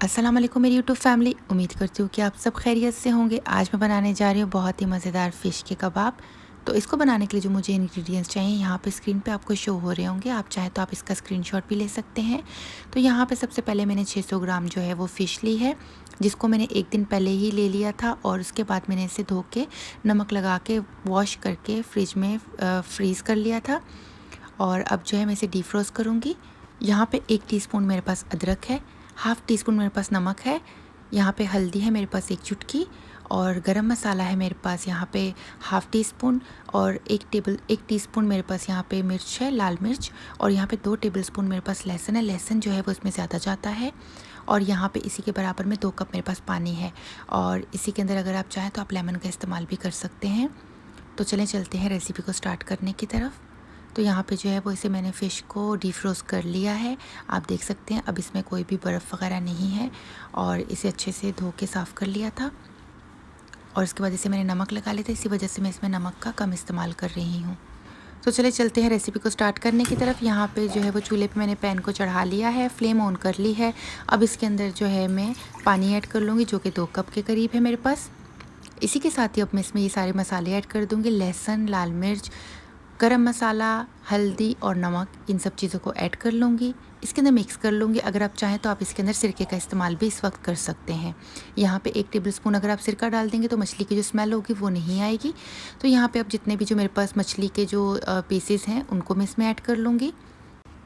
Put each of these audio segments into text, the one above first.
अस्सलाम वालेकुम मेरी यूट्यूब फैमिली। उम्मीद करती हूँ कि आप सब खैरियत से होंगे। आज मैं बनाने जा रही हूँ बहुत ही मज़ेदार फ़िश के कबाब। तो इसको बनाने के लिए जो मुझे इंग्रेडिएंट्स चाहिए यहाँ पे स्क्रीन पे आपको शो हो रहे होंगे। आप चाहे तो आप इसका स्क्रीनशॉट भी ले सकते हैं। तो यहाँ पे सबसे पहले मैंने 600 ग्राम जो है वो फ़िश ली है, जिसको मैंने एक दिन पहले ही ले लिया था और उसके बाद मैंने इसे धो के नमक लगा के वॉश करके फ्रिज में फ्रीज़ कर लिया था। और अब जो है मैं इसे डीफ्रोस्ट करूँगी। यहाँ पे 1 टीस्पून मेरे पास अदरक है, हाफ़ टी स्पून मेरे पास नमक है, यहाँ पे हल्दी है मेरे पास 1 चुटकी और गरम मसाला है मेरे पास यहाँ पे हाफ़ टी स्पून और 1 टीस्पून मेरे पास यहाँ पे मिर्च है, लाल मिर्च, और यहाँ पे 2 टेबलस्पून मेरे पास लहसुन है। लहसुन जो है वो इसमें ज़्यादा जाता है। और यहाँ पे इसी के बराबर में 2 कप मेरे पास पानी है और इसी के अंदर अगर आप चाहें तो आप लेमन का इस्तेमाल भी कर सकते हैं। तो चलें चलते हैं रेसिपी को स्टार्ट करने की तरफ। तो यहाँ पे जो है वो इसे मैंने फ़िश को डीफ्रोस्ट कर लिया है। आप देख सकते हैं अब इसमें कोई भी बर्फ़ वगैरह नहीं है और इसे अच्छे से धो के साफ़ कर लिया था। और इसके बाद इसे मैंने नमक लगा लिया था, इसी वजह से मैं इसमें नमक का कम इस्तेमाल कर रही हूँ। तो चले चलते हैं रेसिपी को स्टार्ट करने की तरफ। यहाँ पे जो है वो चूल्हे पे मैंने पैन को चढ़ा लिया है, फ्लेम ऑन कर ली है। अब इसके अंदर जो है मैं पानी ऐड कर लूँगी जो कि 2 कप के करीब है मेरे पास। इसी के साथ ही अब मैं इसमें ये सारे मसाले ऐड कर दूँगी। लहसुन, लाल मिर्च, गरम मसाला, हल्दी और नमक, इन सब चीज़ों को ऐड कर लूँगी। इसके अंदर मिक्स कर लूँगी। अगर आप चाहें तो आप इसके अंदर सिरके का इस्तेमाल भी इस वक्त कर सकते हैं। यहाँ पे 1 टेबलस्पून अगर आप सिरका डाल देंगे तो मछली की जो स्मेल होगी वो नहीं आएगी। तो यहाँ पे अब जितने भी जो मेरे पास मछली के जो पीसेस हैं उनको मैं इसमें ऐड कर लूँगी।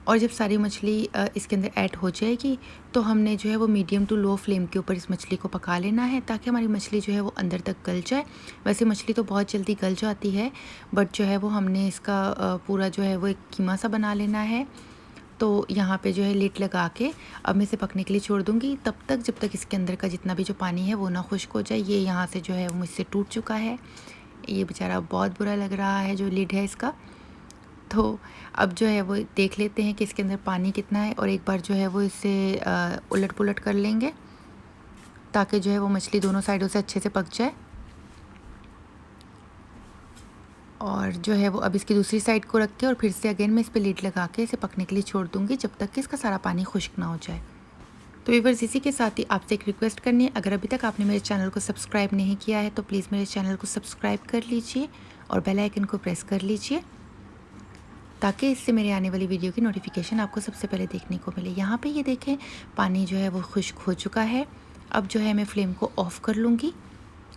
और जब सारी मछली इसके अंदर ऐड हो जाएगी तो हमने जो है वो मीडियम टू लो फ्लेम के ऊपर इस मछली को पका लेना है ताकि हमारी मछली जो है वो अंदर तक गल जाए। वैसे मछली तो बहुत जल्दी गल जाती है, बट जो है वो हमने इसका पूरा जो है वो एक कीमा सा बना लेना है। तो यहाँ पे जो है लिड लगा के अब मैं इसे पकने के लिए छोड़ दूँगी तब तक जब तक इसके अंदर का जितना भी जो पानी है वो ना खुश्क हो जाए। ये यहाँ से जो है वो मुझसे टूट चुका है। ये बेचारा बहुत बुरा लग रहा है जो लिड है इसका। तो अब जो है वो देख लेते हैं कि इसके अंदर पानी कितना है और एक बार जो है वो इसे उलट पुलट कर लेंगे ताकि जो है वो मछली दोनों साइडों से अच्छे से पक जाए। और जो है वो अब इसकी दूसरी साइड को रख के और फिर से अगेन मैं इस पर लीड लगा के इसे पकने के लिए छोड़ दूँगी जब तक कि इसका सारा पानी खुश्क ना हो जाए। तो व्यूअर्स, इसी के साथ ही आपसे एक रिक्वेस्ट करनी है, अगर अभी तक आपने मेरे चैनल को सब्सक्राइब नहीं किया है तो प्लीज़ मेरे चैनल को सब्सक्राइब कर लीजिए और बेल आइकन को प्रेस कर लीजिए ताकि इससे मेरे आने वाली वीडियो की नोटिफिकेशन आपको सबसे पहले देखने को मिले। यहाँ पे ये देखें पानी जो है वो खुश्क हो चुका है। अब जो है मैं फ्लेम को ऑफ़ कर लूँगी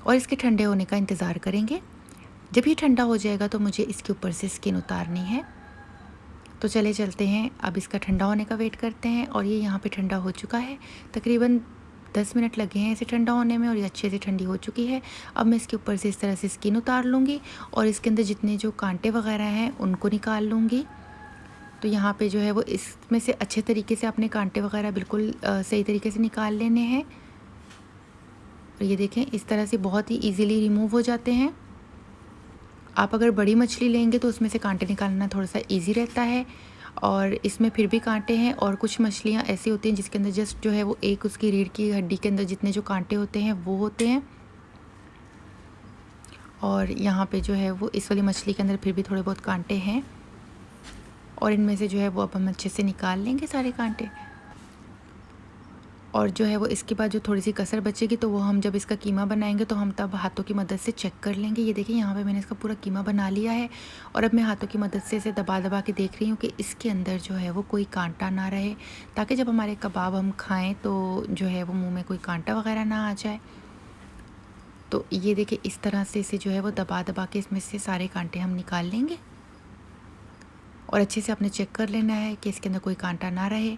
और इसके ठंडे होने का इंतज़ार करेंगे। जब ये ठंडा हो जाएगा तो मुझे इसके ऊपर से स्किन उतारनी है। तो चले चलते हैं, अब इसका ठंडा होने का वेट करते हैं। और ये यहाँ पे ठंडा हो चुका है, तकरीबन 10 मिनट लगे हैं इसे ठंडा होने में और ये अच्छे से ठंडी हो चुकी है। अब मैं इसके ऊपर से इस तरह से स्किन उतार लूँगी और इसके अंदर जितने जो कांटे वगैरह हैं उनको निकाल लूँगी। तो यहाँ पे जो है वो इसमें से अच्छे तरीके से अपने कांटे वगैरह बिल्कुल सही तरीके से निकाल लेने हैं। और ये देखें इस तरह से बहुत ही ईज़िली रिमूव हो जाते हैं। आप अगर बड़ी मछली लेंगे तो उसमें से कांटे निकालना थोड़ा सा ईज़ी रहता है और इसमें फिर भी कांटे हैं। और कुछ मछलियाँ ऐसी होती हैं जिसके अंदर जस्ट जो है वो एक उसकी रीढ़ की हड्डी के अंदर जितने जो कांटे होते हैं वो होते हैं। और यहाँ पे जो है वो इस वाली मछली के अंदर फिर भी थोड़े बहुत कांटे हैं और इनमें से जो है वो अब हम अच्छे से निकाल लेंगे सारे कांटे। और जो है वो इसके बाद जो थोड़ी सी कसर बचेगी तो वो हम जब इसका कीमा बनाएंगे तो हम तब हाथों की मदद से चेक कर लेंगे। ये देखिए यहाँ पे मैंने इसका पूरा कीमा बना लिया है और अब मैं हाथों की मदद से इसे दबा दबा के देख रही हूँ कि इसके अंदर जो है वो कोई कांटा ना रहे, ताकि जब हमारे कबाब हम खाएँ तो जो है वो मुँह में कोई कांटा वगैरह ना आ जाए। तो ये देखिए इस तरह से इसे जो है वो दबा दबा के इसमें से सारे कांटे हम निकाल लेंगे और अच्छे से आपने चेक कर लेना है कि इसके अंदर कोई कांटा ना रहे।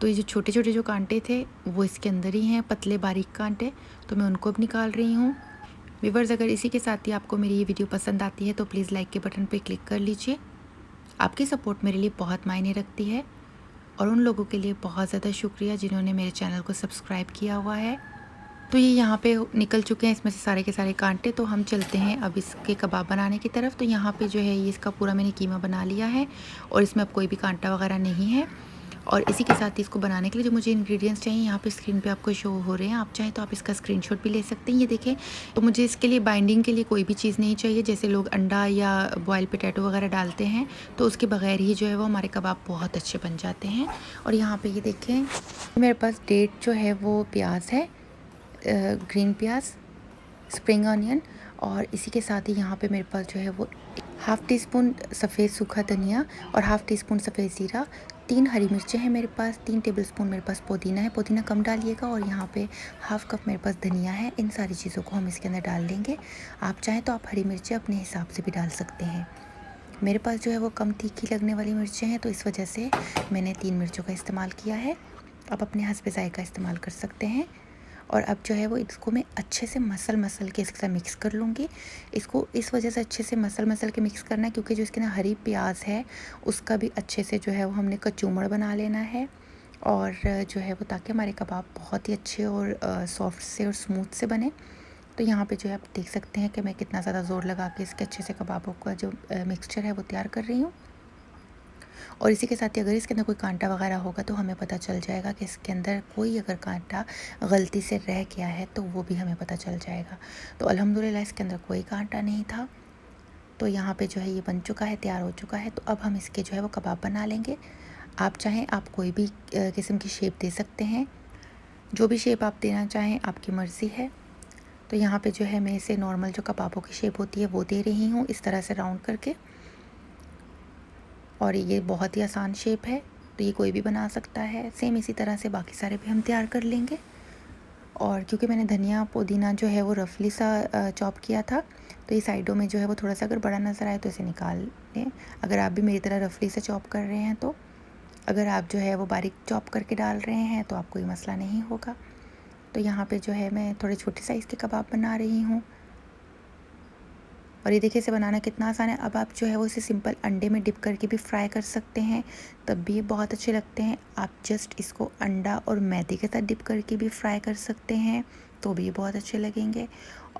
तो ये जो छोटे छोटे जो कांटे थे वो इसके अंदर ही हैं, पतले बारीक कांटे, तो मैं उनको भी निकाल रही हूँ। व्यूअर्स, अगर इसी के साथ ही आपको मेरी ये वीडियो पसंद आती है तो प्लीज़ लाइक के बटन पे क्लिक कर लीजिए। आपकी सपोर्ट मेरे लिए बहुत मायने रखती है और उन लोगों के लिए बहुत ज़्यादा शुक्रिया जिन्होंने मेरे चैनल को सब्सक्राइब किया हुआ है। तो ये यहाँ पे निकल चुके हैं इसमें से सारे के सारे कांटे। तो हम चलते हैं अब इसके कबाब बनाने की तरफ। तो यहाँ पे जो है ये इसका पूरा मैंने कीमा बना लिया है और इसमें अब कोई भी कांटा वगैरह नहीं है। और इसी के साथ ही इसको बनाने के लिए जो मुझे इंग्रेडिएंट्स चाहिए यहाँ पे स्क्रीन पे आपको शो हो रहे हैं। आप चाहें तो आप इसका स्क्रीनशॉट भी ले सकते हैं। ये देखें, तो मुझे इसके लिए बाइंडिंग के लिए कोई भी चीज़ नहीं चाहिए। जैसे लोग अंडा या बॉयल पोटैटो वगैरह डालते हैं, तो उसके बगैर ही जो है वो हमारे कबाब बहुत अच्छे बन जाते हैं। और यहाँ पे ये देखें, मेरे पास डेट जो है वो प्याज है, ग्रीन प्याज, स्प्रिंग ऑनियन, और इसी के साथ ही यहाँ पे मेरे पास जो है वो हाफ़ टी स्पून सफ़ेद सूखा धनिया और हाफ़ टी स्पून सफ़ेद ज़ीरा, 3 हरी मिर्चें हैं मेरे पास, 3 टेबलस्पून मेरे पास पुदीना है, पुदीना कम डालिएगा, और यहाँ पे हाफ़ कप मेरे पास धनिया है। इन सारी चीज़ों को हम इसके अंदर डाल देंगे। आप चाहें तो आप हरी मिर्चें अपने हिसाब से भी डाल सकते हैं। मेरे पास जो है वो कम तीखी लगने वाली मिर्चें हैं, तो इस वजह से मैंने 3 मिर्चों का इस्तेमाल किया है। आप अपने हस्ब ज़ायक़ा इस्तेमाल कर सकते हैं। और अब जो है वो इसको मैं अच्छे से मसल के इसके साथ मिक्स कर लूँगी। इसको इस वजह से अच्छे से मसल के मिक्स करना है क्योंकि जो इसके ना हरी प्याज है उसका भी अच्छे से जो है वो हमने कचूमड़ बना लेना है। और जो है वो ताकि हमारे कबाब बहुत ही अच्छे और सॉफ्ट से और स्मूथ से बने। तो यहाँ पे जो है आप देख सकते हैं कि मैं कितना ज़्यादा ज़ोर लगा के इसके अच्छे से कबाबों का जो मिक्सचर है वो तैयार कर रही हूँ। और इसी के साथ ही अगर इसके अंदर कोई कांटा वगैरह होगा तो हमें पता चल जाएगा कि इसके अंदर कोई अगर कांटा गलती से रह गया है तो वो भी हमें पता चल जाएगा। तो अल्हम्दुलिल्लाह इसके अंदर कोई कांटा नहीं था। तो यहाँ पे जो है ये बन चुका है, तैयार हो चुका है। तो अब हम इसके जो है वो कबाब बना लेंगे। आप चाहें आप कोई भी किस्म की शेप दे सकते हैं, जो भी शेप आप देना चाहें आपकी मर्ज़ी है। तो यहाँ पे जो है मैं इसे नॉर्मल जो कबाबों की शेप होती है वो दे रही हूँ, इस तरह से राउंड करके। और ये बहुत ही आसान शेप है, तो ये कोई भी बना सकता है। सेम इसी तरह से बाकी सारे भी हम तैयार कर लेंगे। और क्योंकि मैंने धनिया पुदीना जो है वो रफली सा चॉप किया था, तो ये साइडों में जो है वो थोड़ा सा अगर बड़ा नज़र आए तो इसे निकाल लें। अगर आप भी मेरी तरह रफली से चॉप कर रहे हैं तो, अगर आप जो है वो बारीक चॉप करके डाल रहे हैं तो आपको ये मसला नहीं होगा। तो यहाँ पे जो है मैं थोड़े छोटे साइज़ के कबाब बना रही हूँ। और ये देखिए इसे बनाना कितना आसान है। अब आप जो है वो इसे सिंपल अंडे में डिप करके भी फ्राई कर सकते हैं, तब भी बहुत अच्छे लगते हैं। आप जस्ट इसको अंडा और मैदे के साथ डिप करके भी फ्राई कर सकते हैं, तो भी बहुत अच्छे लगेंगे।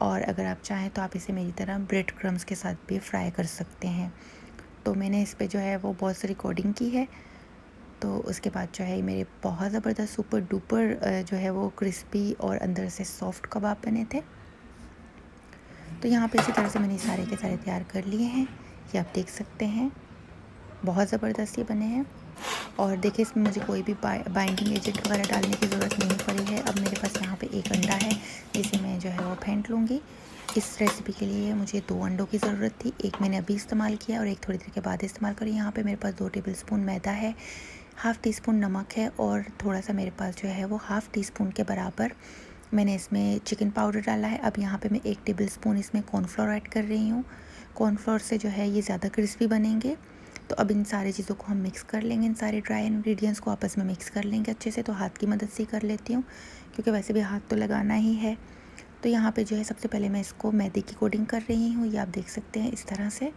और अगर आप चाहें तो आप इसे मेरी तरह ब्रेड क्रम्स के साथ भी फ्राई कर सकते हैं। तो मैंने इस पर जो है वो बहुत सारी कोडिंग की है। तो उसके बाद जो है मेरे बहुत ज़बरदस्त सुपर डुपर जो है वो क्रिस्पी और अंदर से सॉफ्ट कबाब बने थे। तो यहाँ पे इसी तरह से मैंने सारे के सारे तैयार कर लिए हैं, ये आप देख सकते हैं। बहुत ज़बरदस्त ये बने हैं। और देखिए इसमें मुझे कोई भी बाइंडिंग एजेंट वगैरह डालने की ज़रूरत नहीं पड़ी है। अब मेरे पास यहाँ पे एक अंडा है, जिसे मैं जो है वो फेंट लूँगी। इस रेसिपी के लिए मुझे 2 अंडों की ज़रूरत थी, एक मैंने अभी इस्तेमाल किया और एक थोड़ी देर के बाद इस्तेमाल करी। यहाँ पे मेरे पास 2 टेबलस्पून मैदा है, हाफ़ टी स्पून नमक है, और थोड़ा सा मेरे पास जो है वो हाफ़ टी स्पून के बराबर मैंने इसमें चिकन पाउडर डाला है। अब यहाँ पे मैं 1 टेबलस्पून इसमें कॉर्नफ्लोर ऐड कर रही हूँ। कॉर्नफ्लोर से जो है ये ज़्यादा क्रिस्पी बनेंगे। तो अब इन सारी चीज़ों को हम मिक्स कर लेंगे, इन सारे ड्राई इंग्रेडिएंट्स को आपस में मिक्स कर लेंगे अच्छे से। तो हाथ की मदद से ही कर लेती हूँ, क्योंकि वैसे भी हाथ तो लगाना ही है। तो यहाँ पे जो है सबसे पहले मैं इसको मैदे की कोटिंग कर रही हूँ, ये आप देख सकते हैं इस तरह से।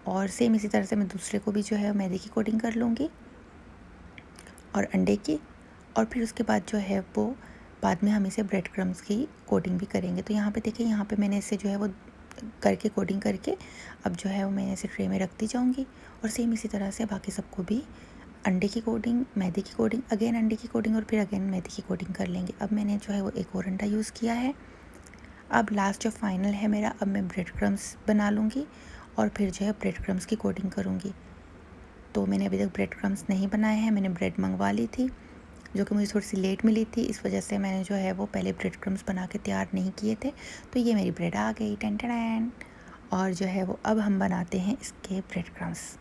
और सेम इसी तरह से मैं दूसरे को भी जो है मैदे की कोटिंग कर लूँगी और अंडे की। और फिर उसके बाद जो है वो बाद में हम इसे ब्रेड क्रम्स की कोटिंग भी करेंगे। तो यहाँ पे देखिए, यहाँ पे मैंने इसे जो है वो करके कोटिंग करके अब जो है वो मैं इसे ट्रे में रखती जाऊँगी। और सेम इसी तरह से बाकी सबको भी अंडे की कोटिंग, मैदे की कोटिंग, अगेन अंडे की कोटिंग और फिर अगेन मैदे की कोटिंग कर लेंगे। अब मैंने जो है वो एक और अंडा यूज़ किया है। अब लास्ट जो फाइनल है मेरा, अब मैं ब्रेड क्रम्स बना लूँगी और फिर जो है ब्रेड क्रम्स की कोटिंग करूँगी। तो मैंने अभी तक ब्रेड क्रम्स नहीं बनाए हैं, मैंने ब्रेड मंगवा ली थी, जो कि मुझे थोड़ी सी लेट मिली थी, इस वजह से मैंने जो है वो पहले ब्रेड क्रम्स बना के तैयार नहीं किए थे। तो ये मेरी ब्रेड आ गई, टन टन। और जो है वो अब हम बनाते हैं इसके ब्रेड क्रम्स।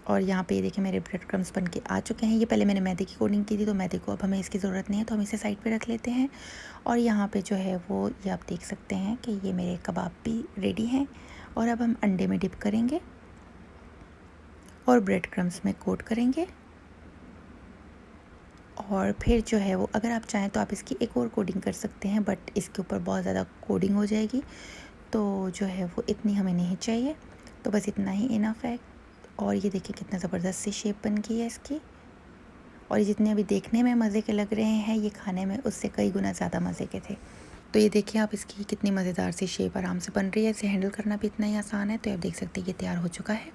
और यहाँ पे ये देखिए मेरे ब्रेड क्रम्स बन के आ चुके हैं। ये पहले मैंने मैदे की कोटिंग की थी, तो मैदे को अब हमें इसकी ज़रूरत नहीं है, तो हम इसे साइड पे रख लेते हैं। और यहाँ पे जो है वो ये आप देख सकते हैं कि ये मेरे कबाब भी रेडी हैं। और अब हम अंडे में डिप करेंगे और ब्रेड क्रम्स में कोट करेंगे। और फिर जो है वो अगर आप चाहें तो आप इसकी एक और कोटिंग कर सकते हैं, बट इसके ऊपर बहुत ज़्यादा कोटिंग हो जाएगी, तो जो है वो इतनी हमें नहीं चाहिए। तो बस इतना ही इनफ है। और ये देखिए कितना ज़बरदस्त सी शेप बन गई है इसकी। और ये जितने अभी देखने में मज़े के लग रहे हैं, ये खाने में उससे कई गुना ज़्यादा मज़े के थे। तो ये देखिए आप इसकी कितनी मज़ेदार सी शेप आराम से बन रही है, इसे हैंडल करना भी इतना ही आसान है। तो आप देख सकते हैं ये तैयार हो चुका है।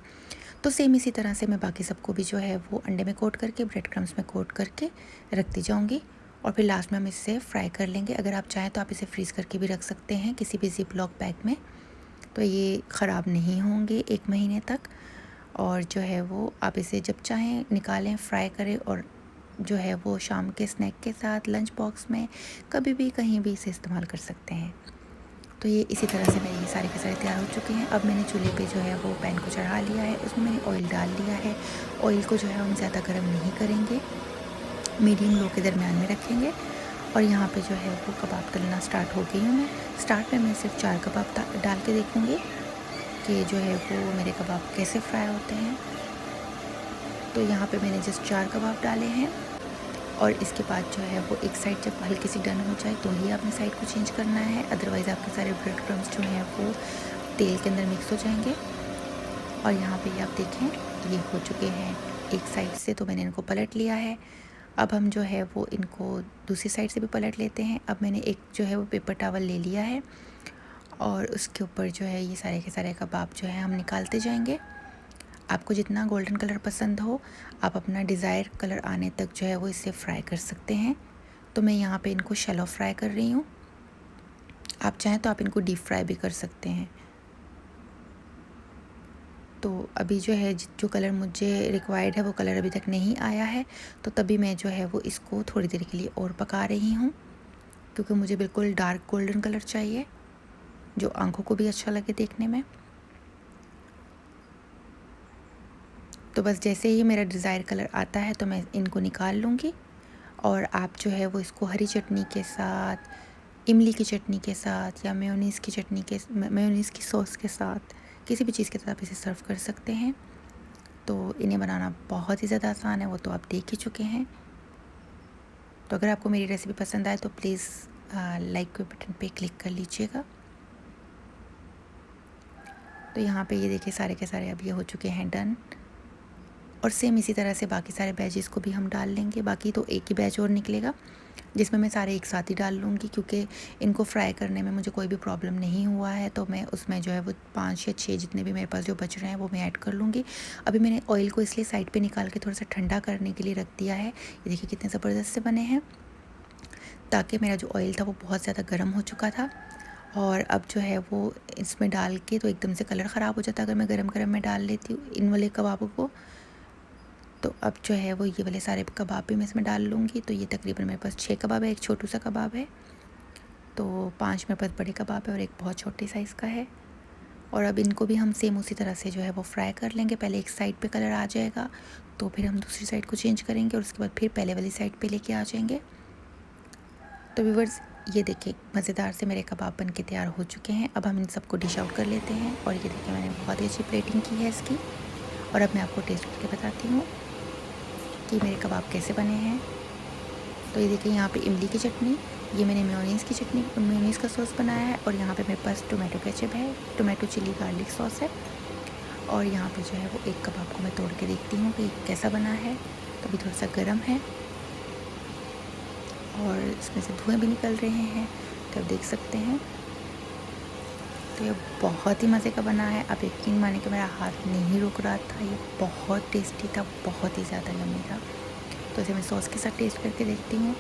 तो सेम इसी तरह से मैं बाकी सबको भी जो है वो अंडे में कोट करके, ब्रेड क्रम्स में कोट करके रखती जाऊँगी और फिर लास्ट में हम इसे फ्राई कर लेंगे। अगर आप चाहें तो आप इसे फ्रीज़ करके भी रख सकते हैं किसी भी ज़िप लॉक बैग में, तो ये ख़राब नहीं होंगे 1 महीने तक। और जो है वो आप इसे जब चाहें निकालें, फ्राई करें और जो है वो शाम के स्नैक के साथ, लंच बॉक्स में, कभी भी कहीं भी इसे इस्तेमाल कर सकते हैं। तो ये इसी तरह से मेरे ये सारे के सारे तैयार हो चुके हैं। अब मैंने चूल्हे पे जो है वो पैन को चढ़ा लिया है, उसमें मैंने ऑयल डाल लिया है। ऑयल को जो है हम ज़्यादा गर्म नहीं करेंगे, मीडियम लो के दरमियान में रखेंगे। और यहाँ पे जो है वो कबाब तलना स्टार्ट हो गई हूँ मैं। स्टार्ट में मैं सिर्फ 4 कबाब डाल के देखूँगी कि जो है वो मेरे कबाब कैसे फ्राई होते हैं। तो यहाँ पे मैंने जस्ट 4 कबाब डाले हैं और इसके बाद जो है वो एक साइड जब हल्की सी डन हो जाए तो ही आपने साइड को चेंज करना है, अदरवाइज़ आपके सारे ब्रेड क्रम्स जो हैं वो तेल के अंदर मिक्स हो जाएंगे। और यहाँ पे आप देखें ये हो चुके हैं एक साइड से, तो मैंने इनको पलट लिया है। अब हम जो है वो इनको दूसरी साइड से भी पलट लेते हैं। अब मैंने एक जो है वो पेपर टॉवल ले लिया है और उसके ऊपर जो है ये सारे के सारे कबाब जो है हम निकालते जाएंगे। आपको जितना गोल्डन कलर पसंद हो आप अपना डिज़ायर कलर आने तक जो है वो इसे फ्राई कर सकते हैं। तो मैं यहाँ पे इनको शैलो फ्राई कर रही हूँ, आप चाहें तो आप इनको डीप फ्राई भी कर सकते हैं। तो अभी जो है जो कलर मुझे रिक्वायर्ड है वो कलर अभी तक नहीं आया है, तो तभी मैं जो है वो इसको थोड़ी देर के लिए और पका रही हूँ, क्योंकि मुझे बिल्कुल डार्क गोल्डन कलर चाहिए जो आंखों को भी अच्छा लगे देखने में। तो बस जैसे ही मेरा डिज़ायर कलर आता है तो मैं इनको निकाल लूँगी और आप जो है वो इसको हरी चटनी के साथ, इमली की चटनी के साथ या मेयोनीज़ की चटनी के मेयोनीज़ की सॉस के साथ, किसी भी चीज़ के साथ आप इसे सर्व कर सकते हैं। तो इन्हें बनाना बहुत ही ज़्यादा आसान है, वो तो आप देख ही चुके हैं। तो अगर आपको मेरी रेसिपी पसंद आए तो प्लीज़ लाइक के बटन पे क्लिक कर लीजिएगा। तो यहाँ पे ये देखिए सारे के सारे अब ये हो चुके हैं डन। और सेम इसी तरह से बाकी सारे बैचेस को भी हम डाल लेंगे। बाकी तो एक ही बैच और निकलेगा जिसमें मैं सारे एक साथ ही डाल लूँगी, क्योंकि इनको फ्राई करने में मुझे कोई भी प्रॉब्लम नहीं हुआ है। तो मैं उसमें जो है वो 5 या 6 जितने भी मेरे पास जो बच रहे हैं वो मैं ऐड कर लूँगी। अभी मैंने ऑयल को इसलिए साइड पे निकाल के थोड़ा सा ठंडा करने के लिए रख दिया है। ये देखिए कितने ज़बरदस्त से बने हैं, ताकि मेरा जो ऑयल था वो बहुत ज़्यादा गर्म हो चुका था। और अब जो है वो इसमें डाल के तो एकदम से कलर ख़राब हो जाता अगर मैं गरम गरम में डाल लेती हूँ इन वाले कबाबों को। तो अब जो है वो ये वाले सारे कबाब भी मैं इसमें डाल लूँगी। तो ये तकरीबन मेरे पास 6 कबाब है, एक छोटू सा कबाब है, तो 5 मेरे पास बड़े कबाब है और एक बहुत छोटे साइज़ का है। और अब इनको भी हम सेम उसी तरह से जो है वो फ्राई कर लेंगे। पहले एक साइड पे कलर आ जाएगा तो फिर हम दूसरी साइड को चेंज करेंगे और उसके बाद फिर पहले वाली साइड पे लेके आ जाएंगे। तो व्यूअर्स ये देखिए मज़ेदार से मेरे कबाब बन के तैयार हो चुके हैं। अब हम इन सबको डिश आउट कर लेते हैं। और ये देखिए मैंने बहुत ही अच्छी प्लेटिंग की है इसकी। और अब मैं आपको टेस्ट करके बताती हूँ कि मेरे कबाब कैसे बने हैं। तो ये देखिए यहाँ पे इमली की चटनी, ये मैंने मेयोनीज़ की चटनी, मेयोनीज़ का सॉस बनाया है। और यहाँ पे मेरे पास टोमेटो केचप है, टोमेटो चिली गार्लिक सॉस है। और यहाँ पे जो है वो एक कबाब को मैं तोड़ के देखती हूँ कि कैसा बना है। तो अभी थोड़ा सा गर्म है और इसमें से धुएँ भी निकल रहे हैं, तो आप देख सकते हैं। तो ये बहुत ही मज़े का बना है। आप यकीन माने कि मेरा हाथ नहीं रुक रहा था, ये बहुत टेस्टी था, बहुत ही ज़्यादा यम्मी था। तो इसे मैं सॉस के साथ टेस्ट करके देखती हूँ।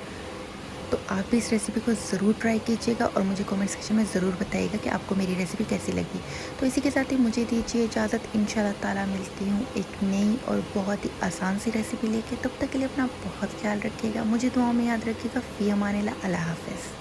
तो आप भी इस रेसिपी को ज़रूर ट्राई कीजिएगा और मुझे कमेंट सेक्शन में ज़रूर बताइएगा कि आपको मेरी रेसिपी कैसी लगी। तो इसी के साथ ही मुझे दीजिए इजाज़त। इंशाल्लाह ताला मिलती हूँ एक नई और बहुत ही आसान सी रेसिपी लेके। तब तक के लिए अपना बहुत ख्याल रखिएगा, मुझे दुआओं में याद रखिएगा। फ़ी अमानिल्लाह, अल्लाह हाफ़िज़।